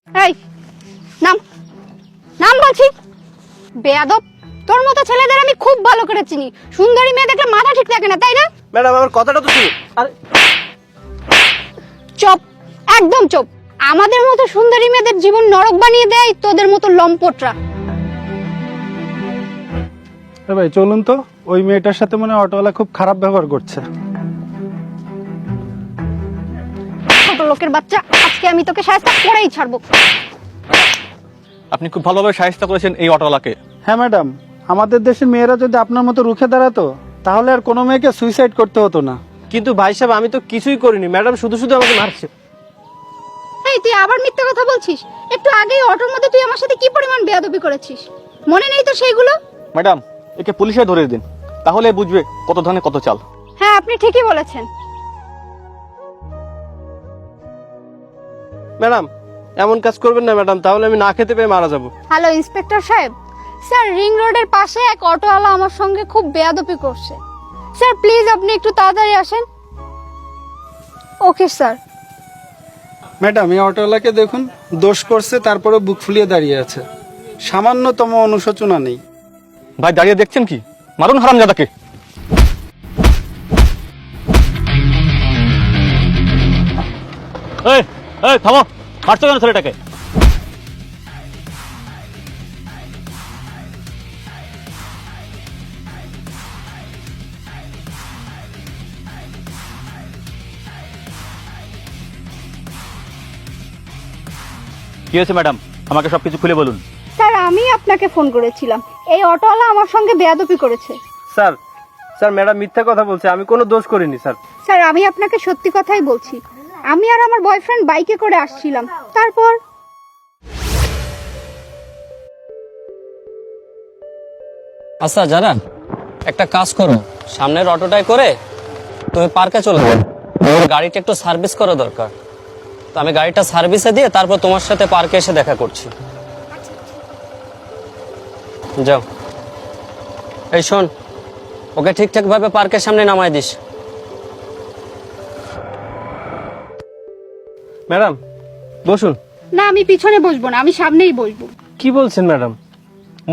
এই নাম নাম বলছি। বেয়াদব, তোর মতো ছেলেদের আমি খুব ভালো করে চিনি। সুন্দরী মেয়ে দেখলে মাথা ঠিক থাকে না, তাই না? ম্যাডাম আমার কথাটা তো শুনুন। আরে চুপ, একদম চুপ। আমাদের মতো সুন্দরী মেয়েদের জীবন নরক বানিয়ে দেয় তোদের মতো লম্পটরা। ভাই চলুন তো, ওই মেয়েটার সাথে মনে হয় অটোওয়ালা খুব খারাপ ব্যবহার করছে। ছোট লোকের বাচ্চা, আজকে আমি তোকে শায়েস্তা করেই ছাড়বো। আপনি খুব ভালোভাবে সাহায্য করেছেন এই অটোওয়ালাকে। হ্যাঁ ম্যাডাম, আমাদের দেশের মেয়েরা যদি আপনার মতো রুখে দাঁড়াতো তাহলে আর কোনো মেয়েকে সুইসাইড করতে হতো না। কিন্তু ভাই সাহেব আমি তো কিছুই করিনি, ম্যাডাম শুধু শুধু আমাকে মারছে। এই তুই আবার মিথ্যা কথা বলছিস। একটু আগেই অটোর মধ্যে তুই আমার সাথে কি পরিমাণ বেয়াদবি করেছিস, মনে নেই তো সেইগুলো? ম্যাডাম একে পুলিশে ধরে দিন, তাহলে বুঝবে কত ধানে কত চাল। হ্যাঁ, আপনি ঠিকই বলেছেন। ম্যাডাম এমন কাজ করবেন না ম্যাডাম, তাহলে আমি না খেতে পেয়ে মারা যাব। হ্যালো ইন্সপেক্টর সাহেব, স্যার রিং রোডের পাশে এক অটোওয়ালা আমার সঙ্গে খুব বেয়াদবি করছে। স্যার প্লিজ আপনি একটু তাড়াতাড়ি আসেন। Okay sir. ম্যাডাম এই অটোওয়ালাকে দেখুন, দোষ করছে তারপরে বুক ফুলিয়ে দাঁড়িয়ে আছে, সামান্যতম অনুশোচনা নেই। ভাই দাঁড়িয়ে দেখছেন কি, মারুন হারামজাদাকে। এই এই থামো, মারছো কেন ছেলেটাকে? কি হয়েছে ম্যাডাম, আমাকে সবকিছু খুলে বলুন। স্যার আমি আপনাকে ফোন করেছিলাম, এই অটোওয়ালা আমার সঙ্গে বেয়াদবি করেছে। স্যার স্যার ম্যাডাম মিথ্যা কথা বলছে, আমি কোনো দোষ করিনি স্যার। স্যার আমি আপনাকে সত্যি কথাই বলছি। আমি আর আমার বয়ফ্রেন্ড বাইকে করে আসছিলাম, তারপর আচ্ছা জানান, একটা কাজ করো, সামনের অটোটাই করে তুমি পার্কে চলে যাও। আমার গাড়িটা একটু সার্ভিস করা দরকার, তো আমি গাড়িটা সার্ভিসে দিয়ে তারপর তোমার সাথে পার্কে এসে দেখা করছি। যাও। এই শোন, ওকে ঠিকঠাক ভাবে পার্কের সামনে নামায় দিস। ম্যাডাম বসুন। না, আমি পিছনে বসবো না, আমি সামনেই বসবো। কি বলছেন ম্যাডাম,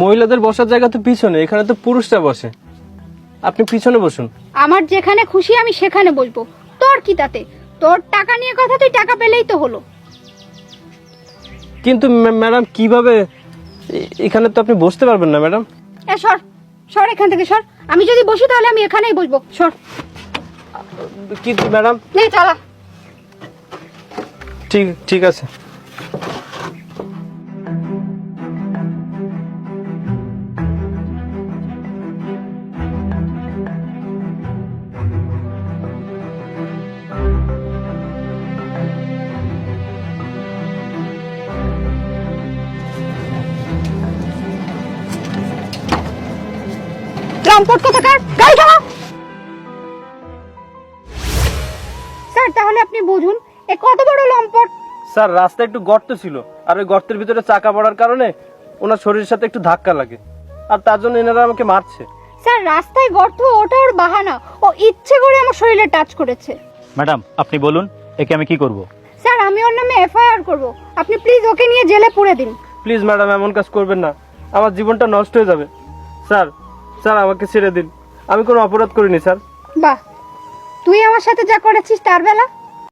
মহিলাদের বসার জায়গা তো পিছনে, এখানে তো পুরুষরা বসে, আপনি পিছনে বসুন। আমার যেখানে খুশি আমি সেখানে বসবো, তোর কি তাতে? তোর টাকা নিয়ে কথা, তুই টাকা পেলেই তো হলো। কিন্তু ম্যাডাম কিভাবে, এখানে তো আপনি বসতে পারবেন না ম্যাডাম। এ সর, সর এখান থেকে সর। আমি যদি বসি তাহলে আমি এখানেই বসবো, সর। কিন্তু ম্যাডাম নে চালা। ঠিক ঠিক আছে। লম্পট কোথাকার, গাড়ি থামা। স্যার তাহলে আপনি বুঝুন এ কত বড় লম্পট। স্যার রাস্তায় একটু গর্ত ছিল, আর ওই গর্তের ভিতরে চাকা পড়ার কারণে ওনার শরীরের সাথে একটু ধাক্কা লাগে, আর তার জন্য এনারা আমাকে মারছে। স্যার রাস্তায় গর্ত, ওটা ওর বাহানা, ও ইচ্ছে করে আমার শরীরে টাচ করেছে। ম্যাডাম আপনি বলুন, একে আমি কি করব? স্যার আমি ওর নামে এফআইআর করব, আপনি প্লিজ ওকে নিয়ে জেলে পুরে দিন। প্লিজ ম্যাডাম এমন কাজ করবেন না, আমার জীবনটা নষ্ট হয়ে যাবে। স্যার স্যার আমাকে ছেড়ে দিন, আমি কোনো অপরাধ করিনি স্যার। বাহ, তুই আমার সাথে যা করেছিস তার বেলা